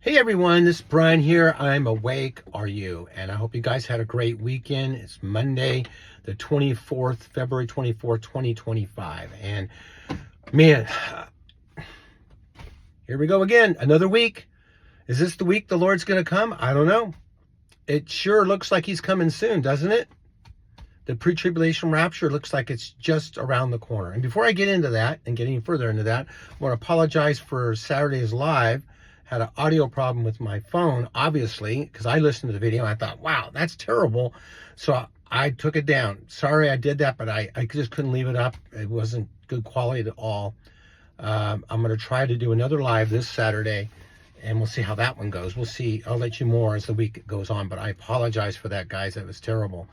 Hey everyone, this is Brian here. I'm awake. Are you? And I hope you guys had a great weekend. It's Monday, the 24th, February 24th, 2025. And man, here we go again. Another week. Is this the week the Lord's going to come? I don't know. It sure looks like he's coming soon, doesn't it? The pre-tribulation rapture looks like it's just around the corner. And before I get into that and get any further into that, I want to apologize for Saturday's live. Had an audio problem with my phone, obviously, because I listened to the video and I thought, wow, that's terrible. So I took it down. Sorry I did that, but I just couldn't leave it up. It wasn't good quality at all. I'm going to try to do another live this Saturday, and we'll see how that one goes. We'll see. I'll let you more as the week goes on, but I apologize for that, guys. That was terrible.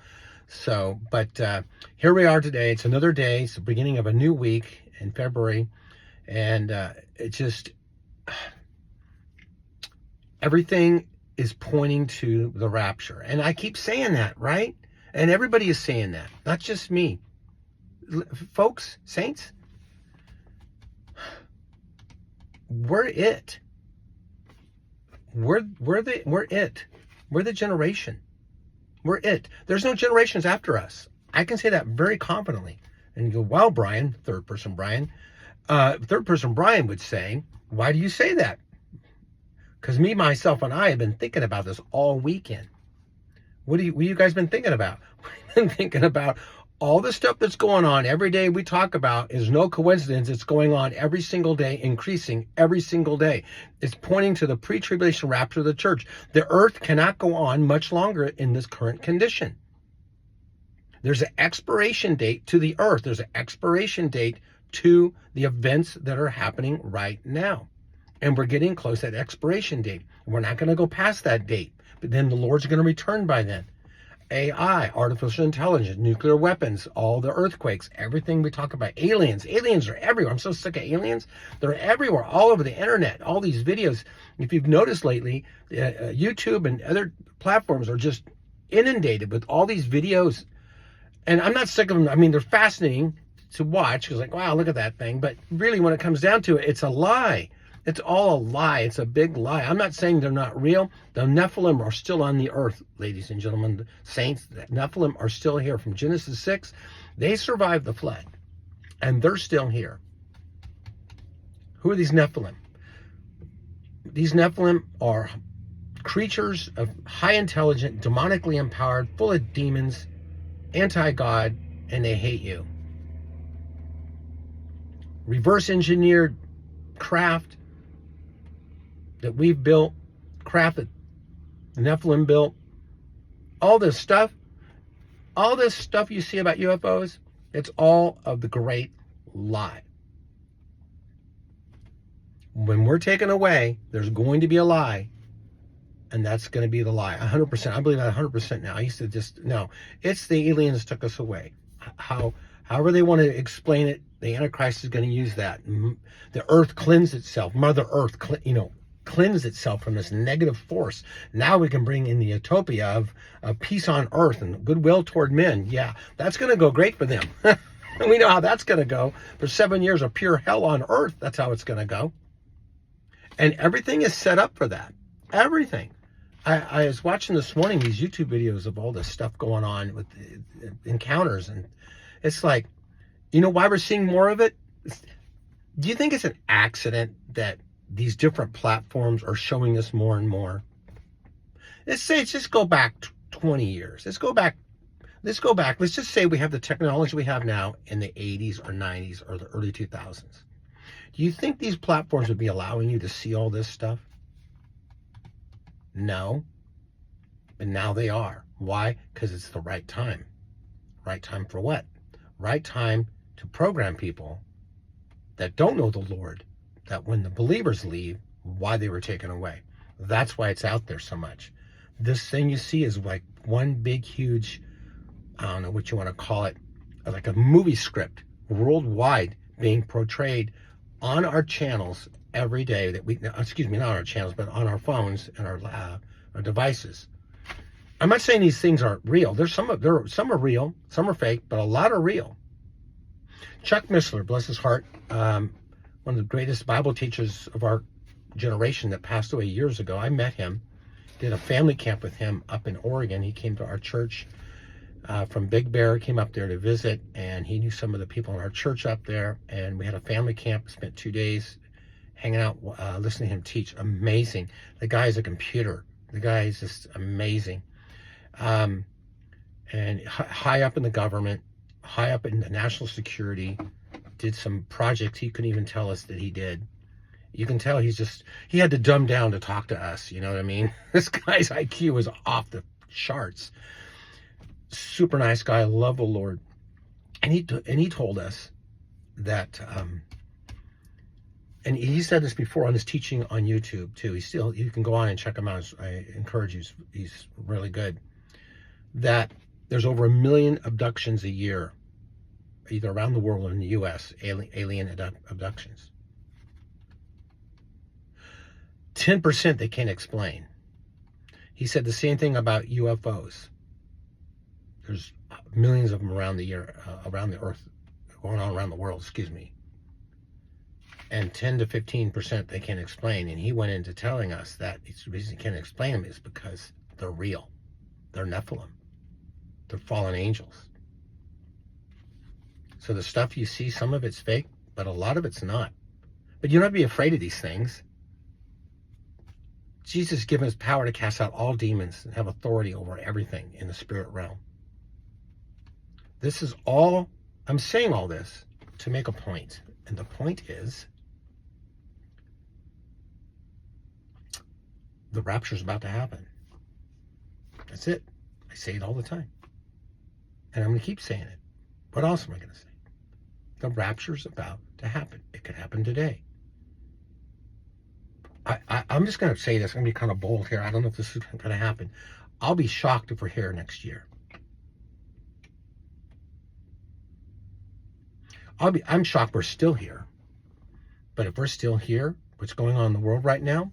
So, but here we are today. It's another day. It's the beginning of a new week in February, and it just... everything is pointing to the rapture. And I keep saying that, right? And everybody is saying that, not just me. Folks, saints, we're it. We're it. We're the generation. We're it. There's no generations after us. I can say that very confidently. And you go, wow, Brian, third person Brian would say, why do you say that? Because me, myself, and I have been thinking about this all weekend. What have you guys been thinking about? We've been thinking about all the stuff that's going on every day we talk about is no coincidence. It's going on every single day, increasing every single day. It's pointing to the pre-tribulation rapture of the church. The earth cannot go on much longer in this current condition. There's an expiration date to the earth. There's an expiration date to the events that are happening right now. And we're getting close to that expiration date. We're not going to go past that date. But then the Lord's going to return by then. AI, artificial intelligence, nuclear weapons, all the earthquakes, everything we talk about. Aliens. Aliens are everywhere. I'm so sick of aliens. They're everywhere, all over the internet. All these videos. If you've noticed lately, YouTube and other platforms are just inundated with all these videos. And I'm not sick of them. I mean, they're fascinating to watch. Because like, wow, look at that thing. But really, when it comes down to it, it's a lie. It's all a lie. It's a big lie. I'm not saying they're not real. The Nephilim are still on the earth, ladies and gentlemen. The saints, the Nephilim are still here. From Genesis 6, they survived the flood, and they're still here. Who are these Nephilim? These Nephilim are creatures of high intelligence, demonically empowered, full of demons, anti-God, and they hate you. Reverse engineered craft that we've built, craft that the Nephilim built, all this stuff you see about UFOs, it's all of the great lie. When we're taken away, there's going to be a lie, and that's going to be the lie. 100%. I believe that 100% now. I used to just, no, it's the aliens took us away. However they want to explain it, the Antichrist is going to use that. The earth cleansed itself. Mother Earth, cleansed itself from this negative force. Now we can bring in the utopia of peace on earth and goodwill toward men. Yeah, that's going to go great for them. We know how that's going to go. For 7 years of pure hell on earth, that's how it's going to go. And everything is set up for that. Everything. I was watching this morning these YouTube videos of all this stuff going on with encounters, and it's like, you know why we're seeing more of it? Do you think it's an accident that these different platforms are showing us more and more? Let's just go back 20 years. Let's go back. Let's just say we have the technology we have now in the 80s or 90s or the early 2000s. Do you think these platforms would be allowing you to see all this stuff? No. But now they are. Why? Because it's the right time. Right time for what? Right time to program people that don't know the Lord, that when the believers leave, why they were taken away. That's why it's out there so much. This thing you see is like one big, huge, I don't know what you want to call it, like a movie script worldwide being portrayed on our channels every day that we, excuse me, not on our channels, but on our phones and our devices. I'm not saying these things aren't real. Some are real, some are fake, but a lot are real. Chuck Missler, bless his heart, one of the greatest Bible teachers of our generation that passed away years ago. I met him, did a family camp with him up in Oregon. He came to our church from Big Bear, came up there to visit, and he knew some of the people in our church up there, and we had a family camp, spent 2 days hanging out, listening to him teach. Amazing. The guy is a computer. The guy is just amazing. And high up in the government, high up in the national security, did some projects he couldn't even tell us that he did. You can tell he had to dumb down to talk to us, you know what I mean? This guy's IQ was off the charts. Super nice guy, love the Lord. And he told us that, and he said this before on his teaching on YouTube too. You can go on and check him out. I encourage you. He's really good. That there's over 1 million abductions a year, either around the world or in the U.S., alien abductions. 10% they can't explain. He said the same thing about UFOs. There's millions of them around the year, around the earth, going on around the world, excuse me. And 10 to 15% they can't explain. And he went into telling us that the reason he can't explain them is because they're real. They're Nephilim. They're fallen angels. So the stuff you see, some of it's fake, but a lot of it's not. But you don't have to be afraid of these things. Jesus has given us power to cast out all demons and have authority over everything in the spirit realm. This is all, I'm saying all this to make a point. And the point is, the rapture is about to happen. That's it. I say it all the time. And I'm going to keep saying it. What else am I going to say? The rapture is about to happen. It could happen today. I'm just going to say this. I'm going to be kind of bold here. I don't know if this is going to happen. I'll be shocked if we're here next year. I'm shocked we're still here. But if we're still here, what's going on in the world right now,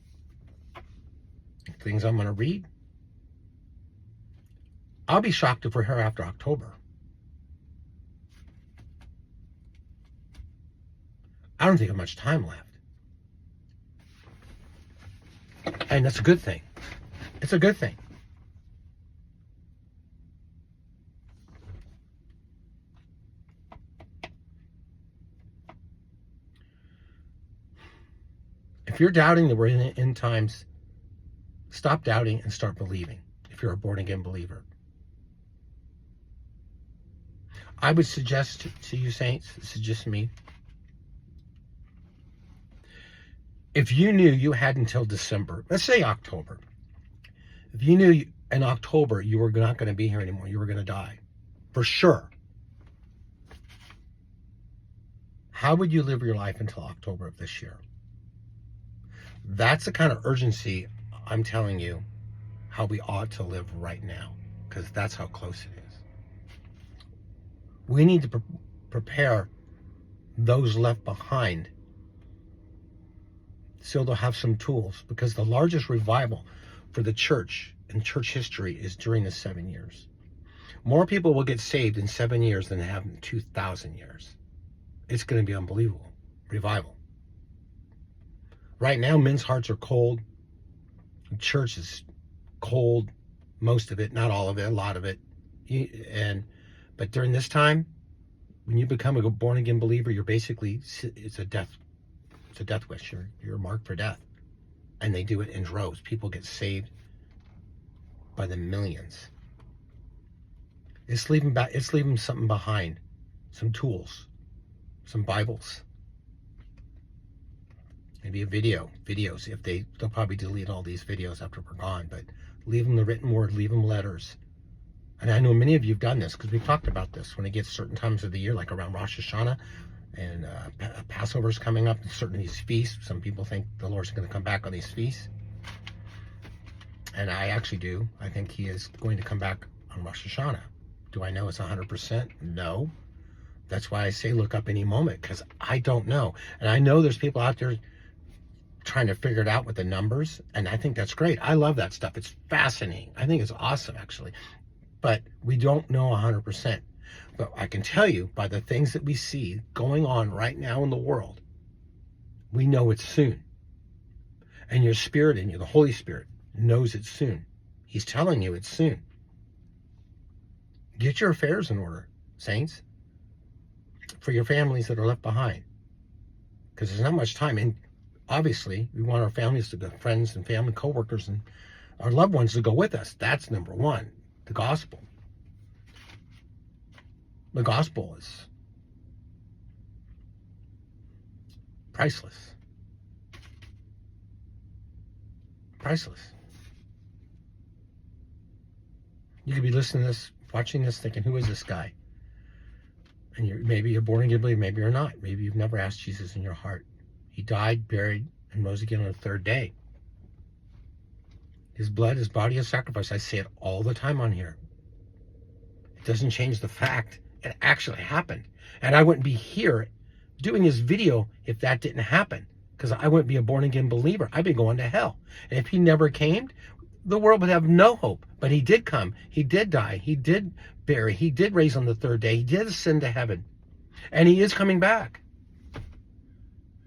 things I'm going to read, I'll be shocked if we're here after October. I don't think I have much time left. And that's a good thing. It's a good thing. If you're doubting that we're in the end times, stop doubting and start believing if you're a born-again believer. I would suggest to you saints, this is just me, if you knew you had until December, let's say October, if you knew in October you were not going to be here anymore, you were going to die, for sure, how would you live your life until October of this year? That's the kind of urgency I'm telling you how we ought to live right now, because that's how close it is. We need to prepare those left behind so they'll have some tools, because the largest revival for the church in church history is during the 7 years. More people will get saved in 7 years than have in 2,000 years. It's going to be unbelievable. Revival. Right now, men's hearts are cold. The church is cold. Most of it, not all of it, a lot of it. But during this time, when you become a born-again believer, you're basically, it's a death wish. You're marked for death. And they do it in droves. People get saved by the millions. It's leaving something behind. Some tools. Some Bibles. Maybe videos. They'll probably delete all these videos after we're gone, but leave them the written word, leave them letters. And I know many of you have done this, because we've talked about this when it gets certain times of the year, like around Rosh Hashanah, and Passover's coming up, and certain these feasts. Some people think the Lord's going to come back on these feasts. And I actually do. I think he is going to come back on Rosh Hashanah. Do I know it's 100%? No. That's why I say look up any moment, because I don't know. And I know there's people out there trying to figure it out with the numbers, and I think that's great. I love that stuff. It's fascinating. I think it's awesome, actually. But we don't know 100%. But I can tell you, by the things that we see going on right now in the world, we know it's soon. And your spirit in you, the Holy Spirit, knows it's soon. He's telling you it's soon. Get your affairs in order, saints, for your families that are left behind. Because there's not much time. And obviously, we want our families to go, friends and family, co-workers, and our loved ones to go with us. That's number one, the gospel. The gospel is priceless. Priceless. You could be listening to this, watching this, thinking, who is this guy? And maybe you're born again believer, maybe you're not. Maybe you've never asked Jesus in your heart. He died, buried, and rose again on the third day. His blood, his body is sacrifice. I say it all the time on here. It doesn't change the fact it actually happened. And I wouldn't be here doing this video if that didn't happen. Because I wouldn't be a born again believer. I'd be going to hell. And if he never came, the world would have no hope. But he did come. He did die. He did bury. He did raise on the third day. He did ascend to heaven. And he is coming back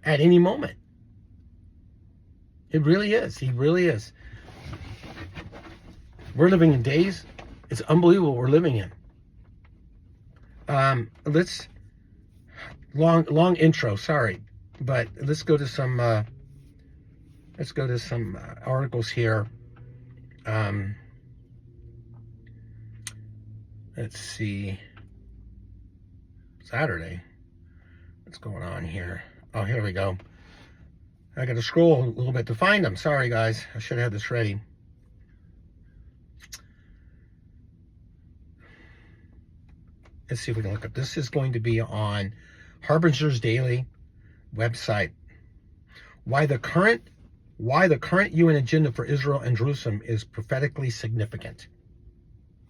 at any moment. It really is. He really is. We're living in days. It's unbelievable what we're living in. Let's long intro. Sorry, but let's go to some articles here. Let's see. Saturday. What's going on here? Oh, here we go. I got to scroll a little bit to find them. Sorry, guys. I should have had this ready. Let's see if we can look up. This is going to be on Harbinger's Daily website. Why the current UN agenda for Israel and Jerusalem is prophetically significant.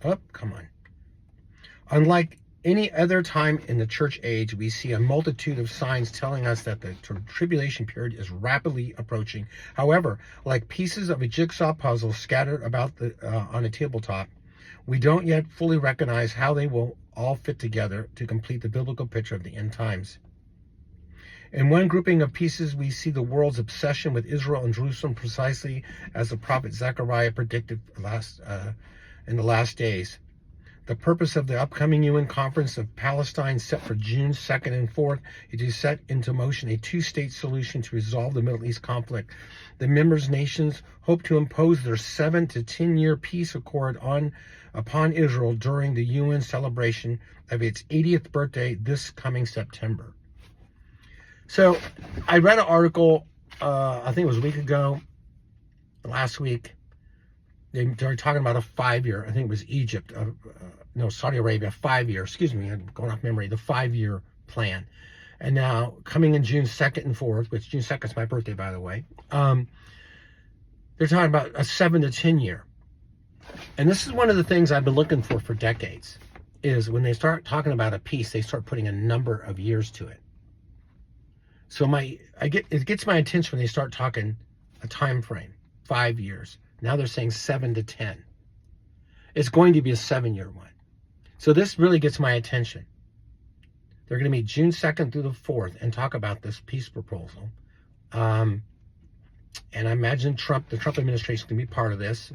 Oh, come on. Unlike any other time in the church age, we see a multitude of signs telling us that the tribulation period is rapidly approaching. However, like pieces of a jigsaw puzzle scattered about on a tabletop, we don't yet fully recognize how they will all fit together to complete the biblical picture of the end times. In one grouping of pieces, we see the world's obsession with Israel and Jerusalem precisely as the prophet Zechariah predicted in the last days. The purpose of the upcoming UN Conference of Palestine, set for June 2nd and 4th, is to set into motion a two-state solution to resolve the Middle East conflict. The members' nations hope to impose their 7 to 10-year peace accord upon Israel during the UN celebration of its 80th birthday this coming September. So I read an article, I think it was a week ago, last week. They were talking about a 5-year, I think it was Egypt, Saudi Arabia, 5-year, excuse me, I'm going off memory, the 5-year plan. And now coming in June 2nd and 4th, which June 2nd is my birthday, by the way, they're talking about a 7 to 10 year. And this is one of the things I've been looking for decades, is when they start talking about a peace, they start putting a number of years to it. So it gets my attention when they start talking a time frame, 5 years. Now they're saying 7 to 10. It's going to be a 7-year one. So this really gets my attention. They're going to meet June 2nd through the 4th and talk about this peace proposal. And I imagine the Trump administration can be part of this,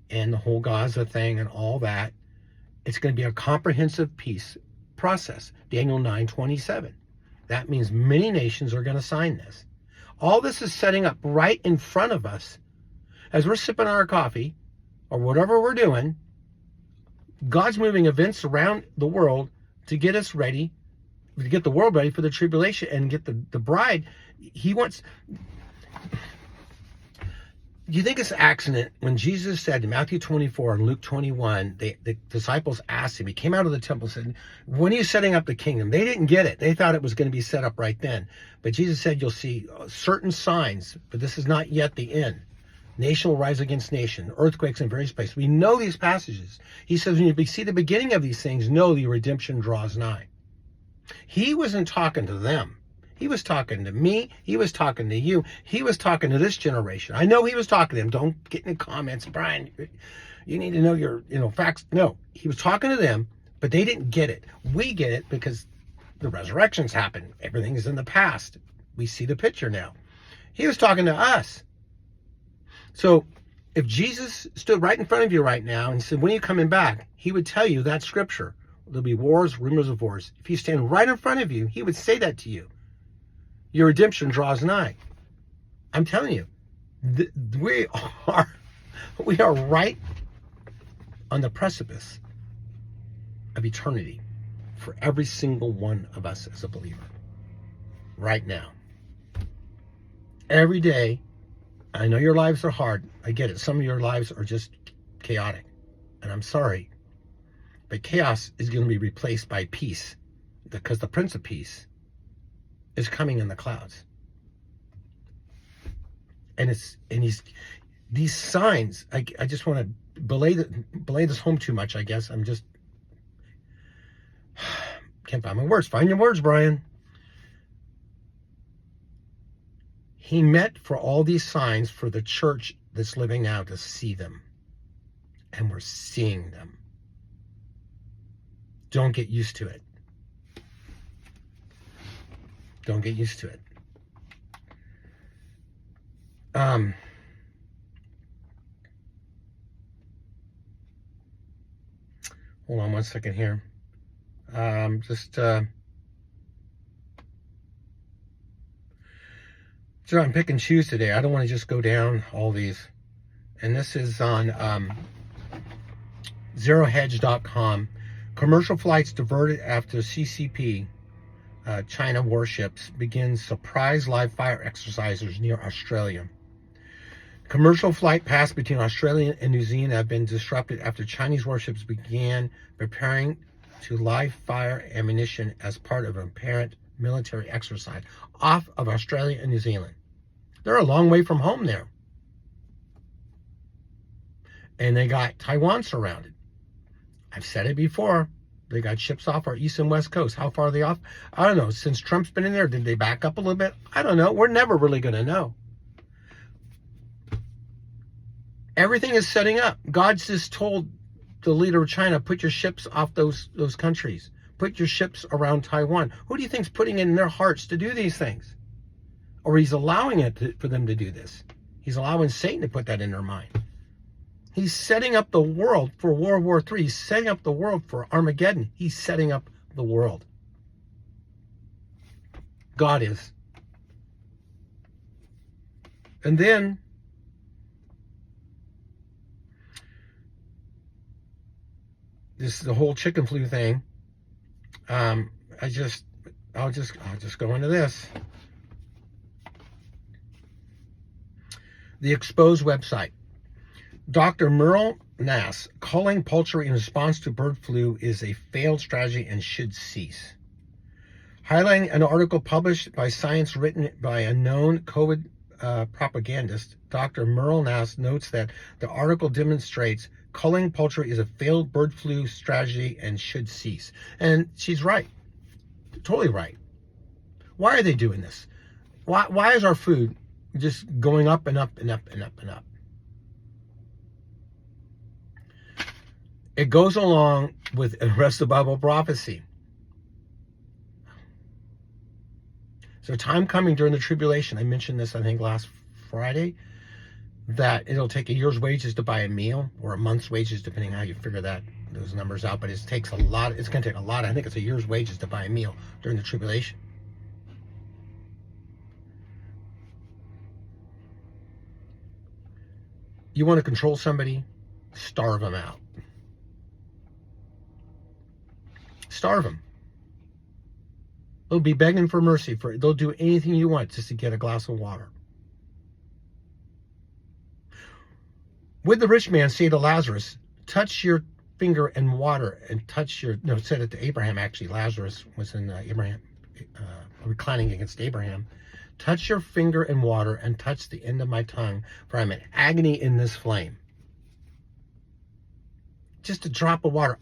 and the whole Gaza thing and all that. It's going to be a comprehensive peace process. Daniel 9:27. That means many nations are going to sign this. All this is setting up right in front of us as we're sipping our coffee or whatever we're doing. God's moving events around the world to get us ready, to get the world ready for the tribulation and get the bride. He wants... Do you think it's an accident when Jesus said in Matthew 24 and Luke 21, the disciples asked him, he came out of the temple and said, when are you setting up the kingdom? They didn't get it. They thought it was going to be set up right then. But Jesus said, you'll see certain signs, but this is not yet the end. Nation will rise against nation, earthquakes in various places. We know these passages. He says, when you see the beginning of these things, know the redemption draws nigh. He wasn't talking to them. He was talking to me. He was talking to you. He was talking to this generation. I know he was talking to them. Don't get in the comments, Brian, you need to know your facts. No, he was talking to them, but they didn't get it. We get it because the resurrections happened. Everything is in the past. We see the picture now. He was talking to us. So if Jesus stood right in front of you right now and said, when are you coming back? He would tell you that scripture. There'll be wars, rumors of wars. If he stand right in front of you, he would say that to you. Your redemption draws nigh. I'm telling you, we are right on the precipice of eternity for every single one of us as a believer. Right now. Every day. I know your lives are hard. I get it. Some of your lives are just chaotic. And I'm sorry. But chaos is going to be replaced by peace. Because the Prince of Peace is coming in the clouds. And he's these signs, I just want to belay this home too much, I guess. I'm just can't find my words. Find your words, Brian. He meant for all these signs for the church that's living now to see them. And we're seeing them. Don't get used to it. Don't get used to it. Hold on one second here. So I'm picking choose today. I don't want to just go down all these. And this is on zerohedge.com. Commercial flights diverted after CCP, China warships, begin surprise live fire exercises near Australia. Commercial flight paths between Australia and New Zealand have been disrupted after Chinese warships began preparing to live fire ammunition as part of an apparent military exercise off of Australia and New Zealand. They're a long way from home there. And they got Taiwan surrounded. I've said it before. They got ships off our east and west coast. How far are they off? I don't know. Since Trump's been in there, did they back up a little bit? I don't know. We're never really going to know. Everything is setting up. God's just told the leader of China, put your ships off those countries. Put your ships around Taiwan. Who do you think's putting it in their hearts to do these things? Or he's allowing it for them to do this. He's allowing Satan to put that in their mind. He's setting up the world for World War III. He's setting up the world for Armageddon. He's setting up the world. God is. And then this the whole chicken flu thing. I'll just go into this. The exposed website. Dr. Merle Nass, culling poultry in response to bird flu is a failed strategy and should cease. Highlighting an article published by Science written by a known COVID propagandist, Dr. Merle Nass notes that the article demonstrates culling poultry is a failed bird flu strategy and should cease. And she's right. Totally right. Why are they doing this? Why is our food just going up and up and up and up and up? It goes along with the rest of Bible prophecy. So time coming during the tribulation, I mentioned this, I think, last Friday, that it'll take a year's wages to buy a meal, or a month's wages, depending on how you figure those numbers out. But it takes a lot. It's going to take a lot. I think it's a year's wages to buy a meal during the tribulation. You want to control somebody? Starve them out. Starve them. They'll be begging for mercy. They'll do anything you want just to get a glass of water. Would the rich man say to Lazarus, touch your finger and water and touch your... No, it said it to Abraham, actually. Lazarus was in Abraham, reclining against Abraham. Touch your finger and water and touch the end of my tongue, for I'm in agony in this flame. Just a drop of water.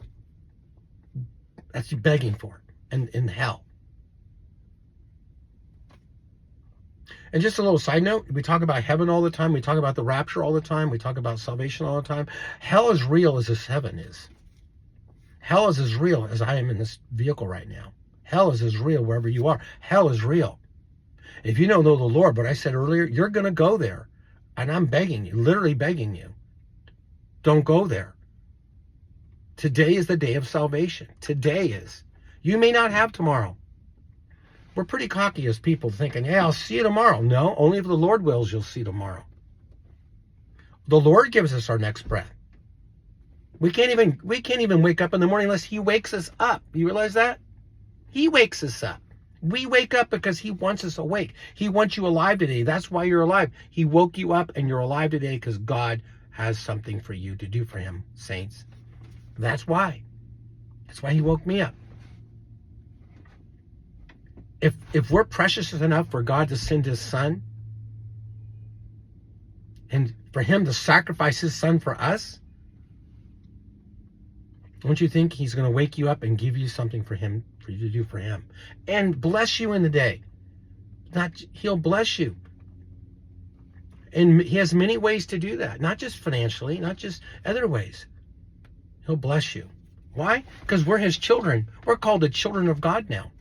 That's you begging for it. And in hell. And just a little side note, we talk about heaven all the time. We talk about the rapture all the time. We talk about salvation all the time. Hell is real as this heaven is. Hell is as real as I am in this vehicle right now. Hell is as real wherever you are. Hell is real. If you don't know the Lord, what I said earlier, you're going to go there. And I'm begging you, literally begging you, don't go there. Today is the day of salvation. Today is. You may not have tomorrow. We're pretty cocky as people thinking, yeah, I'll see you tomorrow. No, only if the Lord wills, you'll see tomorrow. The Lord gives us our next breath. We can't even wake up in the morning unless he wakes us up. You realize that? He wakes us up. We wake up because he wants us awake. He wants you alive today. That's why you're alive. He woke you up and you're alive today because God has something for you to do for him, saints. That's why. That's why he woke me up. If we're precious enough for God to send his son and for him to sacrifice his son for us, don't you think he's going to wake you up and give you something for him, for you to do for him, and bless you in the day? He'll bless you. And he has many ways to do that, not just financially, not just other ways. He'll bless you. Why? Because we're his children. We're called the children of God now.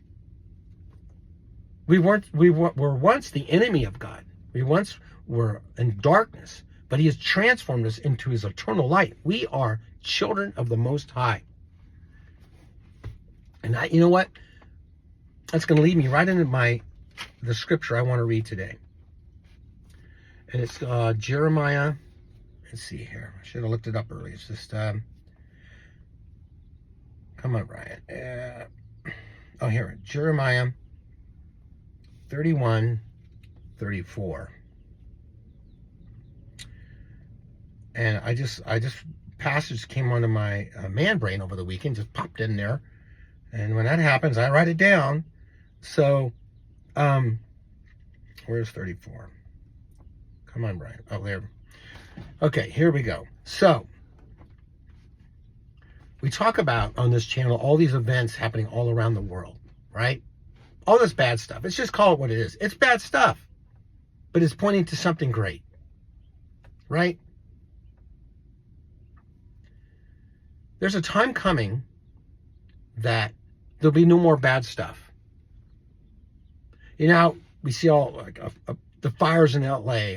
We were once the enemy of God. We once were in darkness, but he has transformed us into his eternal light. We are children of the Most High. And you know what? That's going to lead me right into the scripture I want to read today. And it's Jeremiah. Let's see here. I should have looked it up earlier. It's just, come on, Brian. Here. Jeremiah 31:34. And I just passage came onto my man brain over the weekend, just popped in there. And when that happens, I write it down. So, where's 34? Come on, Brian. Oh, there. Okay, here we go. So, we talk about on this channel all these events happening all around the world, right? All this bad stuff. Let's just call it what it is. It's bad stuff, but it's pointing to something great, right? There's a time coming that there'll be no more bad stuff. You know, we see all like the fires in LA,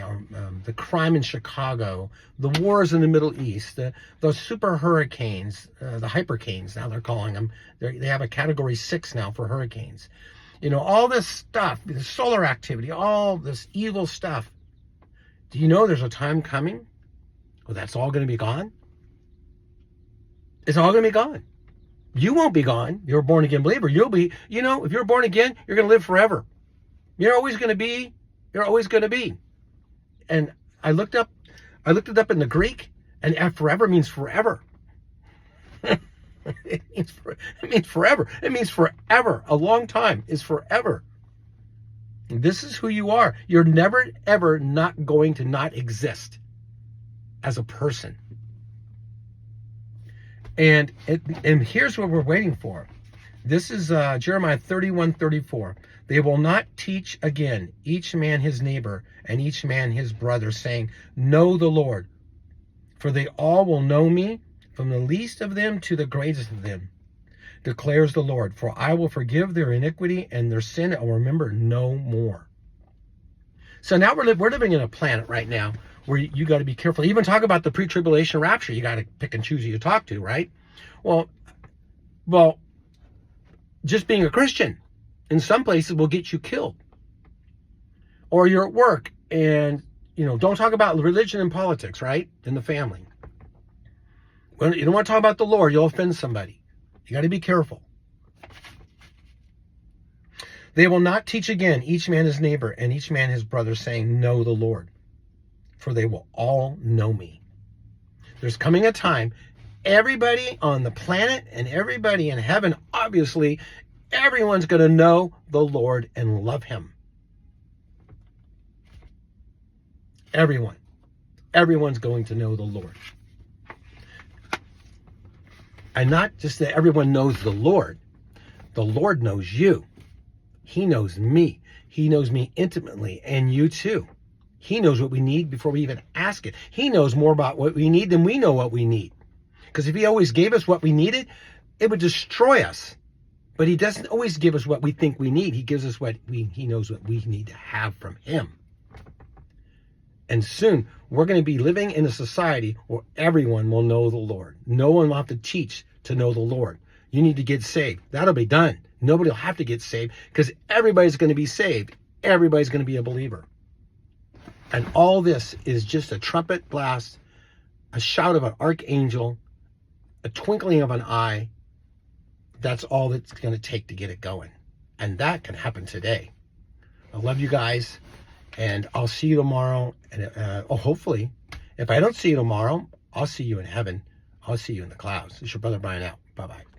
the crime in Chicago, the wars in the Middle East, those super hurricanes, the hypercanes now they're calling them. They have a category 6 now for hurricanes. You know, all this stuff, the solar activity, all this evil stuff. Do you know there's a time coming where that's all going to be gone? It's all going to be gone. You won't be gone. You're a born again believer. You'll be, you know, if you're born again, you're going to live forever. You're always going to be. You're always going to be. And I looked it up in the Greek, and forever means forever. It means forever. It means forever. A long time is forever. This is who you are. You're never, ever not going to not exist as a person. And here's what we're waiting for. This is Jeremiah 31:34. They will not teach again, each man his neighbor and each man his brother, saying, know the Lord. For they all will know me, from the least of them to the greatest of them, declares the Lord. For I will forgive their iniquity and their sin I will remember no more. So now we're living in a planet right now where you got to be careful. Even talk about the pre-tribulation rapture. You got to pick and choose who you talk to, right? Well, just being a Christian in some places will get you killed. Or you're at work and, you know, don't talk about religion and politics, right? In the family. When you don't want to talk about the Lord, you'll offend somebody. You got to be careful. They will not teach again, each man his neighbor and each man his brother, saying, know the Lord. For they will all know me. There's coming a time, everybody on the planet and everybody in heaven, obviously, everyone's going to know the Lord and love him. Everyone. Everyone's going to know the Lord. And not just that everyone knows the Lord knows you. He knows me. He knows me intimately, and you too. He knows what we need before we even ask it. He knows more about what we need than we know what we need. Because if he always gave us what we needed, it would destroy us. But he doesn't always give us what we think we need. He gives us he knows what we need to have from him. And soon we're going to be living in a society where everyone will know the Lord. No one will have to teach to know the Lord. You need to get saved. That'll be done. Nobody will have to get saved because everybody's going to be saved. Everybody's going to be a believer. And all this is just a trumpet blast, a shout of an archangel, a twinkling of an eye. That's all that's going to take to get it going. And that can happen today. I love you guys. And I'll see you tomorrow. And hopefully, if I don't see you tomorrow, I'll see you in heaven. I'll see you in the clouds. It's your brother Brian out. Bye-bye.